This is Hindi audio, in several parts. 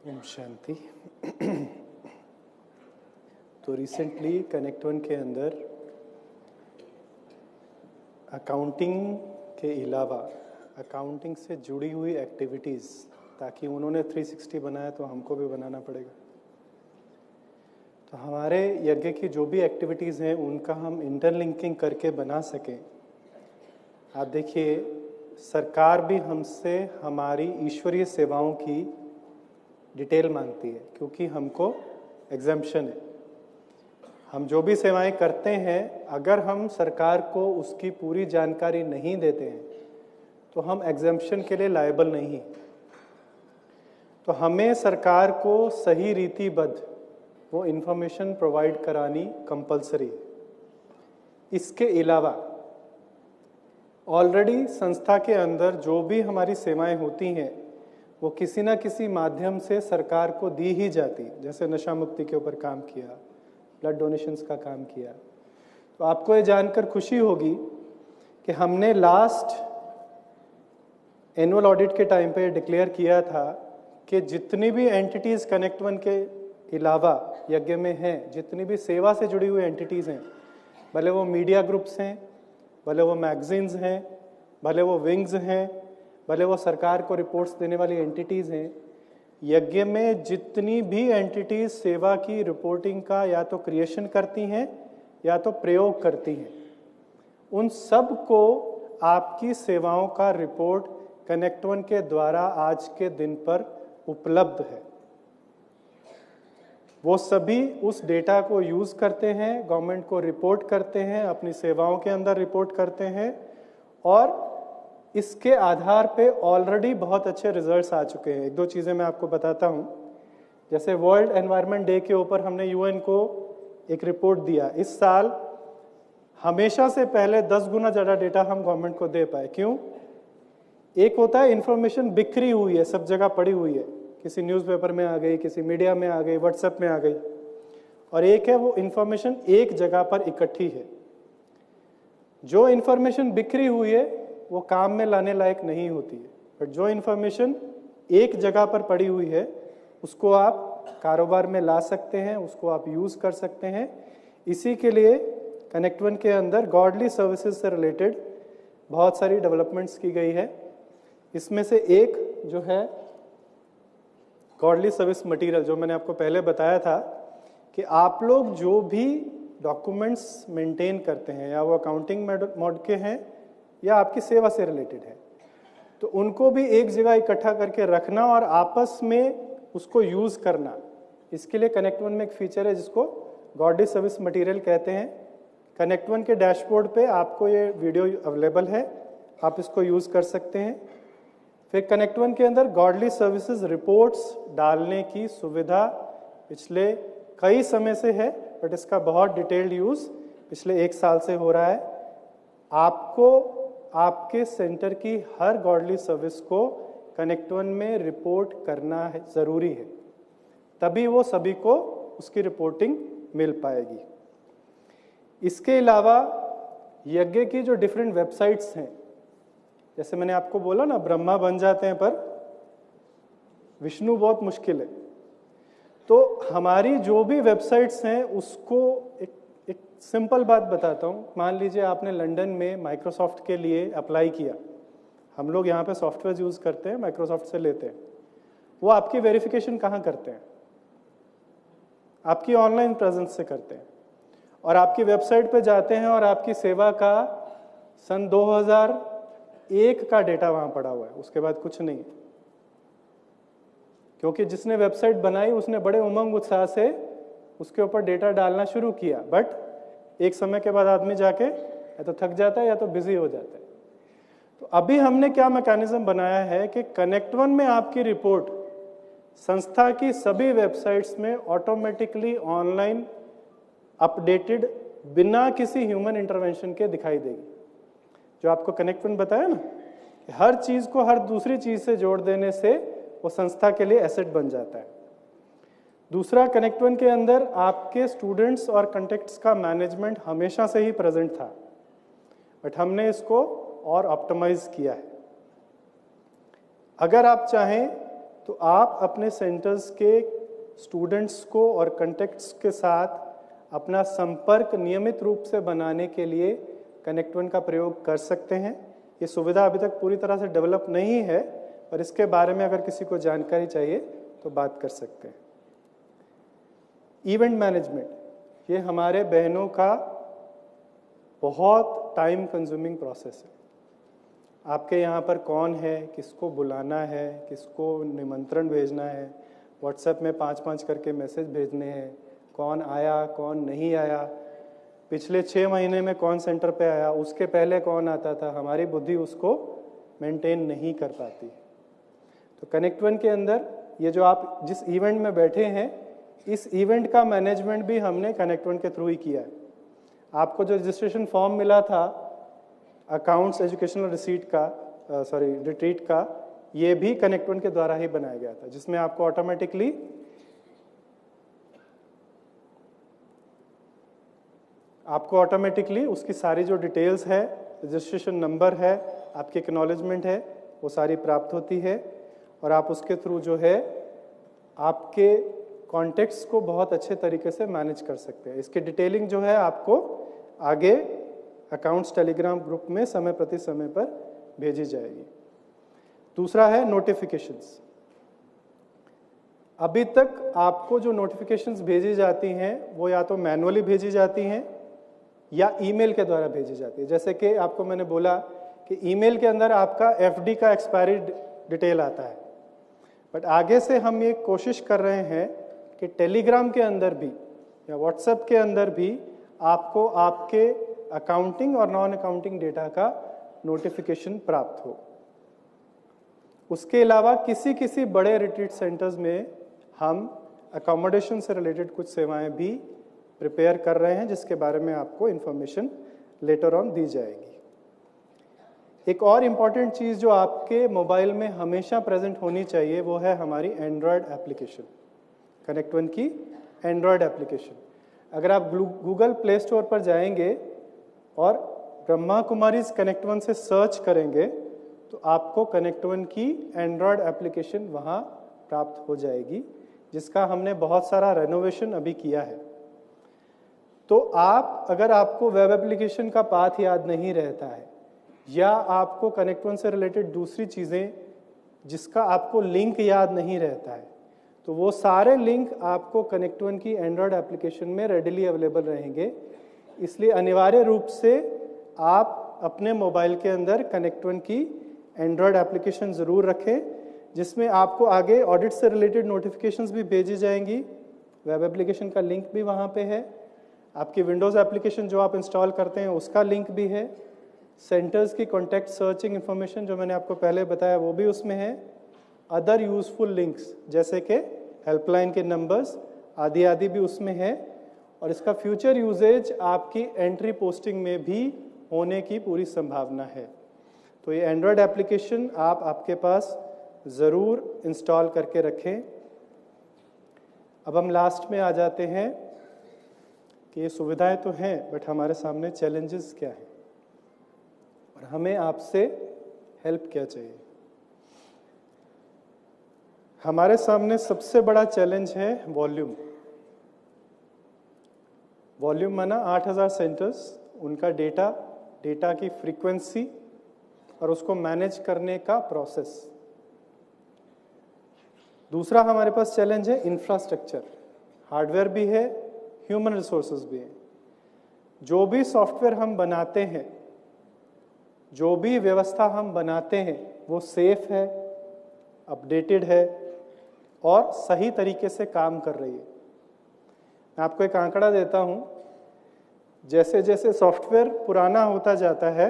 ओम शांति। तो रिसेंटली कनेक्ट वन के अंदर अकाउंटिंग के अलावा अकाउंटिंग से जुड़ी हुई एक्टिविटीज़, ताकि उन्होंने 360 बनाया तो हमको भी बनाना पड़ेगा। तो हमारे यज्ञ की जो भी एक्टिविटीज़ हैं उनका हम इंटरलिंकिंग करके बना सकें। आप देखिए, सरकार भी हमसे हमारी ईश्वरीय सेवाओं की डिटेल मांगती है, क्योंकि हमको एग्जम्पशन है। हम जो भी सेवाएं करते हैं, अगर हम सरकार को उसकी पूरी जानकारी नहीं देते हैं तो हम एग्जम्पशन के लिए लायबल नहीं हैं। तो हमें सरकार को सही रीतिबद्ध वो इन्फॉर्मेशन प्रोवाइड करानी कंपलसरी है। इसके अलावा ऑलरेडी संस्था के अंदर जो भी हमारी सेवाएं होती हैं वो किसी ना किसी माध्यम से सरकार को दी ही जाती। जैसे नशा मुक्ति के ऊपर काम किया, ब्लड डोनेशंस का काम किया। तो आपको ये जानकर खुशी होगी कि हमने लास्ट एनुअल ऑडिट के टाइम पे डिक्लेयर किया था कि जितनी भी एंटिटीज़ कनेक्ट वन के अलावा यज्ञ में हैं, जितनी भी सेवा से जुड़ी हुई एंटिटीज़ हैं, भले वो मीडिया ग्रुप्स हैं, भले वो मैगजीन्स हैं, भले वो विंग्स हैं, भले वो सरकार को रिपोर्ट्स देने वाली एंटिटीज़ हैं, यज्ञ में जितनी भी एंटिटीज़ सेवा की रिपोर्टिंग का या तो क्रिएशन करती हैं या तो प्रयोग करती हैं, उन सब को आपकी सेवाओं का रिपोर्ट कनेक्ट वन के द्वारा आज के दिन पर उपलब्ध है। वो सभी उस डेटा को यूज़ करते हैं, गवर्नमेंट को रिपोर्ट करते हैं, अपनी सेवाओं के अंदर रिपोर्ट करते हैं, और इसके आधार पे ऑलरेडी बहुत अच्छे रिजल्ट्स आ चुके हैं। एक दो चीज़ें मैं आपको बताता हूँ। जैसे वर्ल्ड एनवायरनमेंट डे के ऊपर हमने यूएन को एक रिपोर्ट दिया। इस साल हमेशा से पहले 10 गुना ज़्यादा डेटा हम गवर्नमेंट को दे पाए। क्यों? एक होता है इन्फॉर्मेशन बिखरी हुई है, सब जगह पड़ी हुई है, किसी न्यूज़पेपर में आ गई, किसी मीडिया में आ गई, व्हाट्सएप में आ गई, और एक है वो इन्फॉर्मेशन एक जगह पर इकट्ठी है। जो इन्फॉर्मेशन बिखरी हुई है वो काम में लाने लायक नहीं होती है, बट जो इन्फॉर्मेशन एक जगह पर पड़ी हुई है उसको आप कारोबार में ला सकते हैं, उसको आप यूज़ कर सकते हैं। इसी के लिए कनेक्ट वन के अंदर गॉडली सर्विसेज से रिलेटेड बहुत सारी डेवलपमेंट्स की गई है। इसमें से एक जो है गॉडली सर्विस मटेरियल, जो मैंने आपको पहले बताया था कि आप लोग जो भी डॉक्यूमेंट्स मेंटेन करते हैं, या वो अकाउंटिंग मोड के हैं या आपकी सेवा से रिलेटेड है, तो उनको भी एक जगह इकट्ठा करके रखना और आपस में उसको यूज़ करना। इसके लिए कनेक्ट वन में एक फीचर है जिसको गॉडली सर्विस मटेरियल कहते हैं। कनेक्ट वन के डैशबोर्ड पे आपको ये वीडियो अवेलेबल है, आप इसको यूज़ कर सकते हैं। फिर कनेक्ट वन के अंदर गॉडली सर्विसेज रिपोर्ट्स डालने की सुविधा पिछले कई समय से है, बट इसका बहुत डिटेल्ड यूज़ पिछले 1 साल से हो रहा है। आपको आपके सेंटर की हर गॉडली सर्विस को कनेक्ट वन में रिपोर्ट करना है, ज़रूरी है, तभी वो सभी को उसकी रिपोर्टिंग मिल पाएगी। इसके अलावा यज्ञ की जो डिफरेंट वेबसाइट्स हैं, जैसे मैंने आपको बोला ना, ब्रह्मा बन जाते हैं पर विष्णु बहुत मुश्किल है। तो हमारी जो भी वेबसाइट्स हैं उसको एक सिंपल बात बताता हूँ। मान लीजिए आपने लंदन में माइक्रोसॉफ्ट के लिए अप्लाई किया। हम लोग यहाँ पे सॉफ्टवेयर यूज़ करते हैं, माइक्रोसॉफ्ट से लेते हैं। वो आपकी वेरिफिकेशन कहाँ करते हैं? आपकी ऑनलाइन प्रेजेंस से करते हैं, और आपकी वेबसाइट पे जाते हैं और आपकी सेवा का सन 2001 का डेटा वहाँ पड़ा हुआ है, उसके बाद कुछ नहीं। क्योंकि जिसने वेबसाइट बनाई उसने बड़े उमंग उत्साह से उसके ऊपर डेटा डालना शुरू किया, बट एक समय के बाद आदमी जाके या तो थक जाता है या तो बिजी हो जाता है। तो अभी हमने क्या मैकेनिज्म बनाया है कि कनेक्ट वन में आपकी रिपोर्ट संस्था की सभी वेबसाइट्स में ऑटोमेटिकली ऑनलाइन अपडेटेड, बिना किसी ह्यूमन इंटरवेंशन के दिखाई देगी। जो आपको कनेक्ट वन बताया ना, कि हर चीज़ को हर दूसरी चीज़ से जोड़ देने से वो संस्था के लिए एसेट बन जाता है। दूसरा, कनेक्ट वन के अंदर आपके स्टूडेंट्स और कंटेक्ट्स का मैनेजमेंट हमेशा से ही प्रेजेंट था, बट हमने इसको और ऑप्टिमाइज किया है। अगर आप चाहें तो तो आप अपने सेंटर्स के स्टूडेंट्स को और कंटेक्ट्स के साथ अपना संपर्क नियमित रूप से बनाने के लिए कनेक्ट वन का प्रयोग कर सकते हैं। ये सुविधा अभी तक पूरी तरह से डेवलप नहीं है, पर इसके बारे में अगर किसी को जानकारी चाहिए तो बात कर सकते हैं। इवेंट मैनेजमेंट, ये हमारे बहनों का बहुत टाइम कंज्यूमिंग प्रोसेस है। आपके यहाँ पर कौन है, किसको बुलाना है, किसको निमंत्रण भेजना है, व्हाट्सएप में 5-5 करके मैसेज भेजने हैं, कौन आया कौन नहीं आया, पिछले 6 महीने में कौन सेंटर पे आया, उसके पहले कौन आता था, हमारी बुद्धि उसको मेंटेन नहीं कर पाती। तो कनेक्ट वन के अंदर ये जो आप जिस इवेंट में बैठे हैं, इस इवेंट का मैनेजमेंट भी हमने कनेक्ट वन के थ्रू ही किया है। आपको जो रजिस्ट्रेशन फॉर्म मिला था अकाउंट्स एजुकेशनल रिसीट का रिट्रीट का, ये भी कनेक्ट वन के द्वारा ही बनाया गया था, जिसमें आपको ऑटोमेटिकली उसकी सारी जो डिटेल्स है, रजिस्ट्रेशन नंबर है, आपकी एक्नॉलेजमेंट है, वो सारी प्राप्त होती है और आप उसके थ्रू जो है आपके कॉन्टेक्ट्स को बहुत अच्छे तरीके से मैनेज कर सकते हैं। इसकी डिटेलिंग जो है आपको आगे अकाउंट्स टेलीग्राम ग्रुप में समय प्रति समय पर भेजी जाएगी। दूसरा है नोटिफिकेशंस। अभी तक आपको जो नोटिफिकेशंस भेजी जाती हैं वो या तो मैनुअली भेजी जाती हैं या ईमेल के द्वारा भेजी जाती है। जैसे कि आपको मैंने बोला कि ईमेल के अंदर आपका एफडी का एक्सपायरी डिटेल आता है, बट आगे से हम ये कोशिश कर रहे हैं कि टेलीग्राम के अंदर भी या व्हाट्सएप के अंदर भी आपको आपके अकाउंटिंग और नॉन अकाउंटिंग डेटा का नोटिफिकेशन प्राप्त हो। उसके अलावा किसी किसी बड़े रिट्रीट सेंटर्स में हम अकोमोडेशन से रिलेटेड कुछ सेवाएं भी प्रिपेयर कर रहे हैं, जिसके बारे में आपको इंफॉर्मेशन लेटर ऑन दी जाएगी। एक और इम्पॉर्टेंट चीज़ जो आपके मोबाइल में हमेशा प्रेजेंट होनी चाहिए वो है हमारी एंड्रॉयड एप्लीकेशन, कनेक्ट वन की एंड्रॉयड एप्लीकेशन। अगर आप गूगल प्ले स्टोर पर जाएंगे और ब्रह्मा कुमारीज कनेक्ट वन से सर्च करेंगे तो आपको कनेक्ट वन की एंड्रॉयड एप्लीकेशन वहाँ प्राप्त हो जाएगी, जिसका हमने बहुत सारा रेनोवेशन अभी किया है। तो अगर आपको वेब एप्लीकेशन का पाथ याद नहीं रहता है या आपको कनेक्ट वन से रिलेटेड दूसरी चीज़ें जिसका आपको लिंक याद नहीं रहता है, तो वो सारे लिंक आपको कनेक्ट वन की एंड्रॉयड एप्लीकेशन में रेडिली अवेलेबल रहेंगे। इसलिए अनिवार्य रूप से आप अपने मोबाइल के अंदर कनेक्ट वन की एंड्रॉयड एप्लीकेशन ज़रूर रखें, जिसमें आपको आगे ऑडिट से रिलेटेड नोटिफिकेशंस भी भेजी जाएंगी। वेब एप्लीकेशन का लिंक भी वहाँ पे है, आपकी विंडोज़ एप्लीकेशन जो आप इंस्टॉल करते हैं उसका लिंक भी है, सेंटर्स की कॉन्टैक्ट सर्चिंग इन्फॉर्मेशन जो मैंने आपको पहले बताया वो भी उसमें है, अदर यूजफुल लिंक्स जैसे कि हेल्पलाइन के नंबर्स आदि आदि भी उसमें है, और इसका फ्यूचर यूजेज आपकी एंट्री पोस्टिंग में भी होने की पूरी संभावना है। तो ये एंड्रॉयड एप्लीकेशन आप आपके पास ज़रूर इंस्टॉल करके रखें। अब हम लास्ट में आ जाते हैं कि ये सुविधाएं तो हैं, बट हमारे सामने चैलेंजेस क्या हैं और हमें आपसे हेल्प क्या चाहिए। हमारे सामने सबसे बड़ा चैलेंज है वॉल्यूम। वॉल्यूम माना 8000 सेंटर्स, उनका डेटा की फ्रीक्वेंसी और उसको मैनेज करने का प्रोसेस। दूसरा हमारे पास चैलेंज है इंफ्रास्ट्रक्चर, हार्डवेयर भी है, ह्यूमन रिसोर्सेज भी है। जो भी सॉफ्टवेयर हम बनाते हैं, जो भी व्यवस्था हम बनाते हैं, वो सेफ है, अपडेटेड है और सही तरीके से काम कर रही है। मैं आपको एक आंकड़ा देता हूं, जैसे जैसे सॉफ्टवेयर पुराना होता जाता है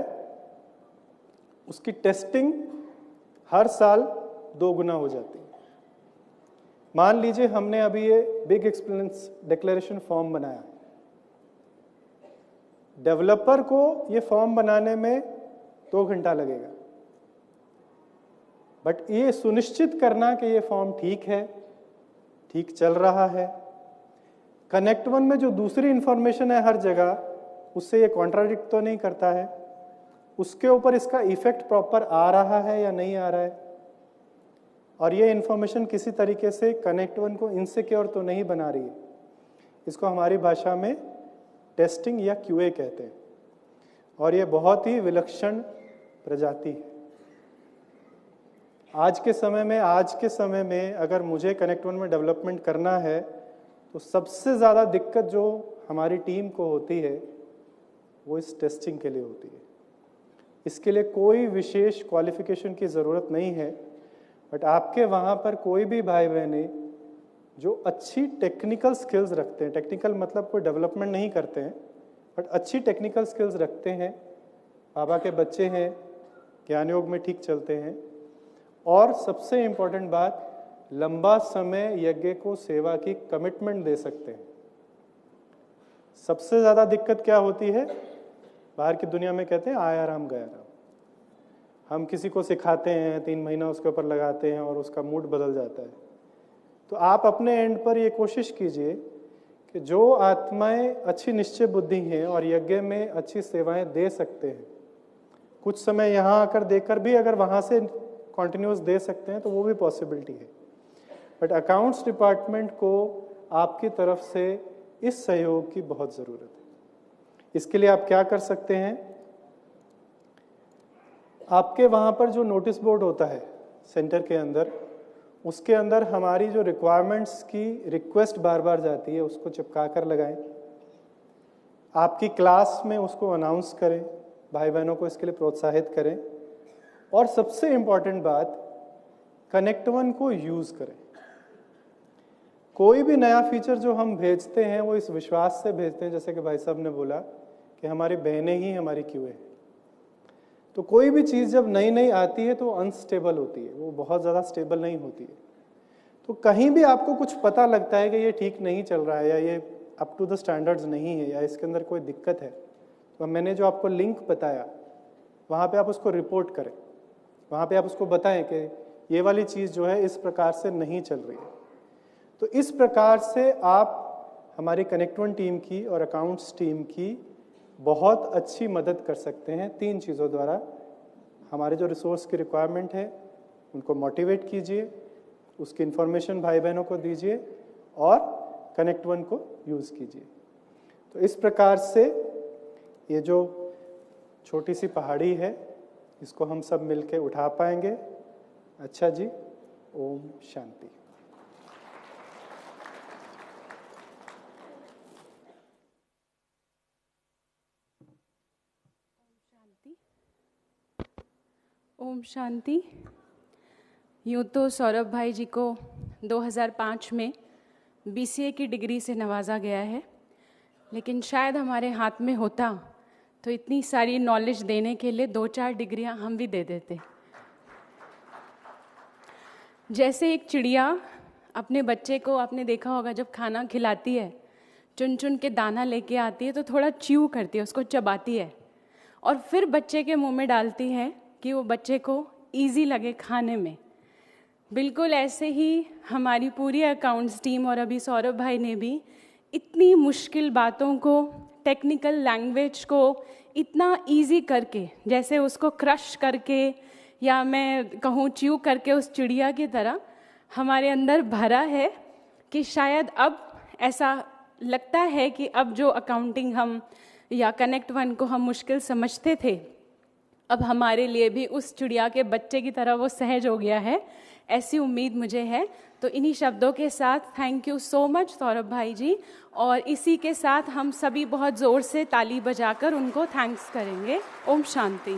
उसकी टेस्टिंग हर साल 2 गुना हो जाती है। मान लीजिए हमने अभी ये बिग एक्सप्लेनेंस डिक्लेरेशन फॉर्म बनाया, डेवलपर को ये फॉर्म बनाने में 2 घंटा लगेगा, बट ये सुनिश्चित करना कि ये फॉर्म ठीक है, ठीक चल रहा है, कनेक्ट वन में जो दूसरी इंफॉर्मेशन है हर जगह उससे ये कॉन्ट्राडिक्ट तो नहीं करता है, उसके ऊपर इसका इफेक्ट प्रॉपर आ रहा है या नहीं आ रहा है, और ये इन्फॉर्मेशन किसी तरीके से कनेक्ट वन को इनसिक्योर तो नहीं बना रही है। इसको हमारी भाषा में टेस्टिंग या क्यूए कहते हैं, और ये बहुत ही विलक्षण प्रजाति है। आज के समय में अगर मुझे कनेक्ट वन में डेवलपमेंट करना है तो सबसे ज़्यादा दिक्कत जो हमारी टीम को होती है वो इस टेस्टिंग के लिए होती है। इसके लिए कोई विशेष क्वालिफिकेशन की ज़रूरत नहीं है, बट आपके वहाँ पर कोई भी भाई बहने जो अच्छी टेक्निकल स्किल्स रखते हैं, टेक्निकल मतलब कोई डेवलपमेंट नहीं करते हैं, बट अच्छी टेक्निकल स्किल्स रखते हैं, बाबा के बच्चे हैं, ज्ञान योग में ठीक चलते हैं, और सबसे इम्पोर्टेंट बात, लंबा समय यज्ञ को सेवा की कमिटमेंट दे सकते हैं। सबसे ज़्यादा दिक्कत क्या होती है? बाहर की दुनिया में कहते हैं आया राम गया राम। हम किसी को सिखाते हैं, 3 महीना उसके ऊपर लगाते हैं और उसका मूड बदल जाता है। तो आप अपने एंड पर ये कोशिश कीजिए कि जो आत्माएं अच्छी निश्चय बुद्धि हैं और यज्ञ में अच्छी सेवाएं दे सकते हैं, कुछ समय यहाँ आकर देकर भी अगर वहाँ से कॉन्टिन्यूस दे सकते हैं तो वो भी पॉसिबिलिटी है। बट अकाउंट्स डिपार्टमेंट को आपकी तरफ से इस सहयोग की बहुत ज़रूरत है। इसके लिए आप क्या कर सकते हैं? आपके वहाँ पर जो नोटिस बोर्ड होता है सेंटर के अंदर, उसके अंदर हमारी जो रिक्वायरमेंट्स की रिक्वेस्ट बार बार जाती है उसको चिपका कर लगाएं। आपकी क्लास में उसको अनाउंस करें, भाई बहनों को इसके लिए प्रोत्साहित करें। और सबसे इम्पॉर्टेंट बात, कनेक्ट वन को यूज़ करें। कोई भी नया फीचर जो हम भेजते हैं वो इस विश्वास से भेजते हैं, जैसे कि भाई साहब ने बोला कि हमारी बहनें ही हमारी क्यूए हैं। तो कोई भी चीज़ जब नई नई आती है तो अनस्टेबल होती है, वो बहुत ज़्यादा स्टेबल नहीं होती है। तो कहीं भी आपको कुछ पता लगता है कि ये ठीक नहीं चल रहा है या ये अप टू द स्टैंडर्ड्स नहीं है या इसके अंदर कोई दिक्कत है, तो मैंने जो आपको लिंक बताया वहाँ पे आप उसको रिपोर्ट करें। वहाँ पे आप उसको बताएं कि ये वाली चीज़ जो है इस प्रकार से नहीं चल रही है। तो इस प्रकार से आप हमारी कनेक्ट वन टीम की और अकाउंट्स टीम की बहुत अच्छी मदद कर सकते हैं 3 चीज़ों द्वारा। हमारे जो रिसोर्स की रिक्वायरमेंट है उनको मोटिवेट कीजिए, उसकी इन्फॉर्मेशन भाई बहनों को दीजिए और कनेक्ट वन को यूज़ कीजिए। तो इस प्रकार से ये जो छोटी सी पहाड़ी है इसको हम सब मिलके उठा पाएंगे। अच्छा जी, ओम शांति। ओम शांति। यूँ तो सौरभ भाई जी को 2005 में BCA की डिग्री से नवाजा गया है, लेकिन शायद हमारे हाथ में होता तो इतनी सारी नॉलेज देने के लिए 2-4 डिग्रियां हम भी दे देते। जैसे एक चिड़िया अपने बच्चे को, आपने देखा होगा जब खाना खिलाती है, चुन चुन के दाना लेके आती है तो थोड़ा च्यू करती है, उसको चबाती है और फिर बच्चे के मुंह में डालती है कि वो बच्चे को ईजी लगे खाने में। बिल्कुल ऐसे ही हमारी पूरी अकाउंट्स टीम और अभी सौरभ भाई ने भी इतनी मुश्किल बातों को, टेक्निकल लैंग्वेज को इतना इजी करके, जैसे उसको क्रश करके या मैं कहूँ च्यू करके उस चिड़िया की तरह हमारे अंदर भरा है कि शायद अब ऐसा लगता है कि अब जो अकाउंटिंग हम या कनेक्ट वन को हम मुश्किल समझते थे, अब हमारे लिए भी उस चिड़िया के बच्चे की तरह वो सहज हो गया है, ऐसी उम्मीद मुझे है। तो इन्हीं शब्दों के साथ thank you so much Saurabh भाई जी, और इसी के साथ हम सभी बहुत ज़ोर से ताली बजाकर उनको थैंक्स करेंगे। ओम शांति।